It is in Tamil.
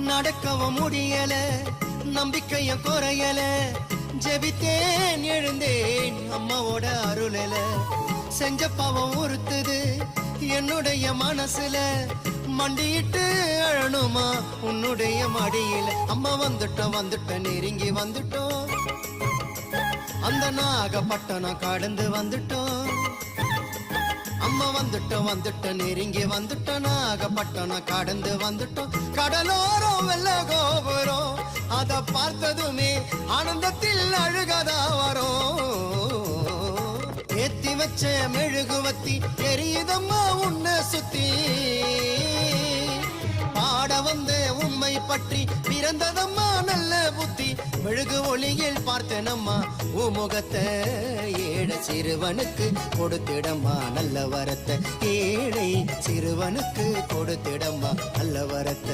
நடக்கவும் முடியல, நம்பிக்கைய குறையல, ஜெபித்தேன் எழுந்தேன் அம்மாவோட அருளல. செஞ்ச பாவம் உறுத்துது என்னுடைய மனசுல, மண்டியிட்டு அழணுமா உன்னுடைய மடியில. அம்மா வந்துட்டோம் நெருங்கி வந்துட்டோம், அந்த நாகப்பட்டினம் கடந்து வந்துட்டோம். அம்மா வந்துட்டோம் நெருங்கி வந்துட்டோம், நாகப்பட்டினம் கடந்து வந்துட்டோம். கடலோரம் வெள்ள கோபுரம் அத பார்த்ததுமே ஆனந்தத்தில் அழுகதா வரும். ஏத்தி வச்ச மெழுகுவத்தி எரியுதம்மா உன்னை சுத்தி, பாட வந்த உண்மை பற்றி பிறந்ததம்மா நல்ல புத்தி. மெழுகு ஒளியில் பார்த்தனம்மா உமுகத்தை, ஏழை சிறுவனுக்கு கொடுத்திடம்மா நல்ல வரத்தை, ஏழை சிறுவனுக்கு கொடுத்திடம்மா நல்ல வரத்தை.